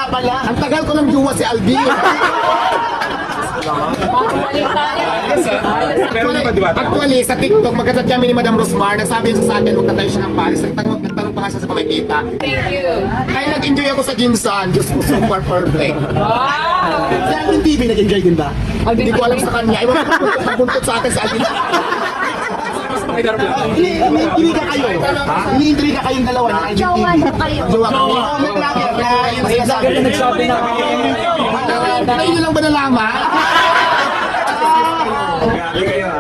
Kaya pala, ang tagal ko ng jowa si Alvin. Actually, sa TikTok, magkasat kami ni Madam Rosmar, nagsabi yun sa akin, magkatayo siya ng Paris. Nagtanong pa nga siya sa kumikita. Thank you. Kaya nag-enjoy ako sa Jinsan. Diyos ko, super perfect. Wow! Sa Alvin TV, nag-enjoy din ba? Hindi ko alam sa kanya. Iwan ko nagbuntot sa akin sa Alvin. Iniintriga kayo. Iniintriga kayong dalawa ng Alvin TV. Jowa na kayo. Jowa kami. Kaya yung sinasabi. Ngayon lang ba nalaman?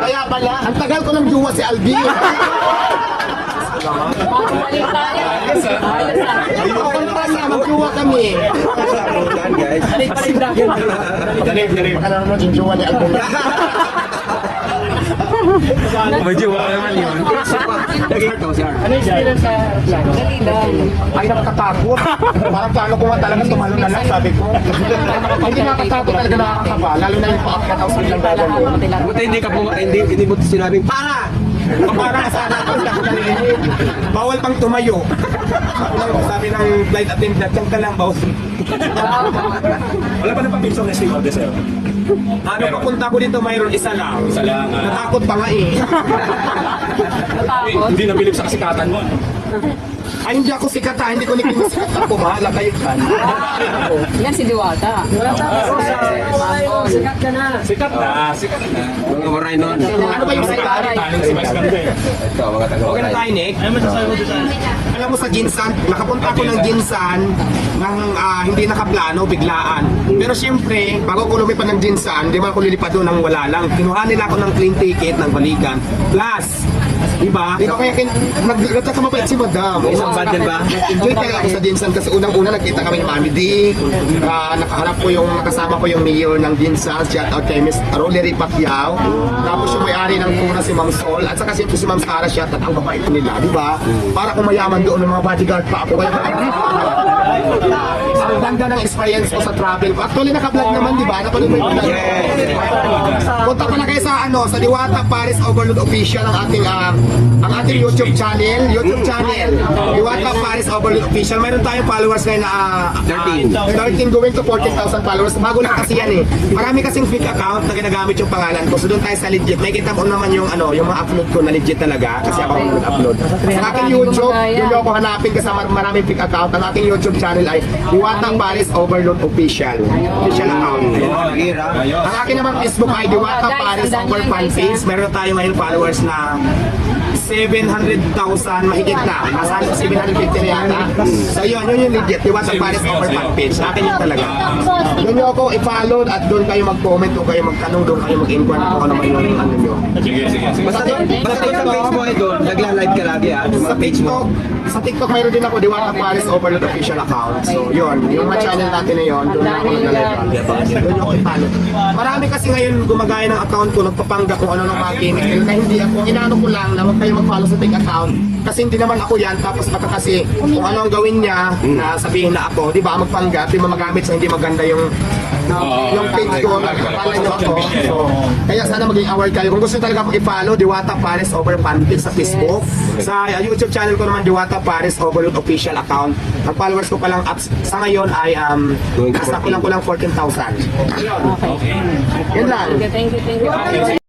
Kaya pala, ang tagal ko ng jowa si Alvin. Magjowa kami. Ano naman yung jowa ni Alvin? Medyo wala naman yun. Ano yung experience sa plano? Ay, nakakatakot. Parang plano ko nga talaga tumalo na lang, sabi ko. Hindi nakakatakot talaga, nakakakaba. Lalo na yung pa-upcat house ng gagawin. Buta hindi mo sinabing para! Para sana ako narinig. Bawal pang tumayo. Sabi ng flight attendant, diyan ka lang, bawal. Wala pa na pang-pinsong na sa'yo, sir. Ano, papunta ko dito, mayroon isa lang. Isa lang, Natakot pa nga eh. Hindi nabilib sa kasikatan mo. Ay, hindi ako sikat ha. Hindi ko nikinasikat ako. Bahala kayo dyan. Yan si Diwata. Sikat ka na. Sikat na. Mga waray nun. Ano ba yung sikat? Si Vice Ganda eh. Ito, mga taga Okay na tayo, Nick. Alam mo sa Ginsan, nakapunta ako ng Ginsan ng hindi nakaplano, biglaan. Pero siyempre, bago ko lumipat ng Ginsan, di ba ako lilipad doon ng wala lang. Kinuha nila ako ng clean ticket ng balikan. Plus, diba? Di ba kaya nagtataka mapait si Madam? Isang bundle ba? Enjoy talaga ako sa Ginsan kasi unang-una nagkita kami ni Mami D. Nakaharap ko yung, nakasama ko yung mayor ng Ginsan, shout out kay Miss Rolery Pacquiao. Tapos yung may-ari ng Puna si Ma'am Sol. At saka si Ma'am Sara, shout out ang babait nila, di ba? Para kung mayaman doon ng mga bodyguard pa ako. Ang ganda ng experience ko sa travel ko. Actually, naka-vlog naman, di ba? Napanood mo yung vlog. Punta ko na kayo sa sa Diwata Paris Overload Official ang ating YouTube channel. Diwata Paris Overload Official. Mayroon tayong followers ngayon na 13 going to 14,000 followers. Bago lang kasi yan eh. Marami kasing fake account na ginagamit yung pangalan ko. So doon tayo sa legit. May kita mo naman yung yung mga upload ko na legit talaga kasi ako upload. Sa aking YouTube, yun yung ako hanapin kasi maraming fake account. Ang aking YouTube channel ay Diwata Paris Overload Official. Official account. Ang akin naman Facebook ay Diwata Paris Over Fan Page. Meron tayo ngayon followers na 700,000 mahigit na. Nasa 750 na yata. So yun yung legit. Diwata Paris Over Fan Page. Sa akin yun talaga. Doon nyo ako i-follow at doon kayo mag-comment, doon kayo magtanong, doon kayo mag-inquire kung ano man yung ano nyo. Sige. Basta sa page mo ay doon, nagla-live ka lagi sa page mo. Sa TikTok mayroon din ako Diwata Paris Overload Official account. So yun, yung mga channel natin na yun, doon ako nag-live. Doon ako i-follow. Marami kasi ngayon gumagaya ng account ko, nagpapangga kung ano ng mga gimmick nila na hindi ako. Inaano ko lang na huwag kayo mag-follow sa fake account. Kasi hindi naman ako yan, tapos baka kasi kung ano ang gawin niya, na sabihin na ako, di ba, magpangga, di ba magamit sa hindi maganda yung page ko, nagpapala nyo ako. So, kaya sana maging aware kayo. Kung gusto talaga i-follow, Diwata Paris Over Fan Page sa Facebook. Sa YouTube channel ko naman, Diwata Paris Overload Official account. Ang followers ko palang apps sa ngayon ay nasa kulang 14,000. Yun lang. Thank you.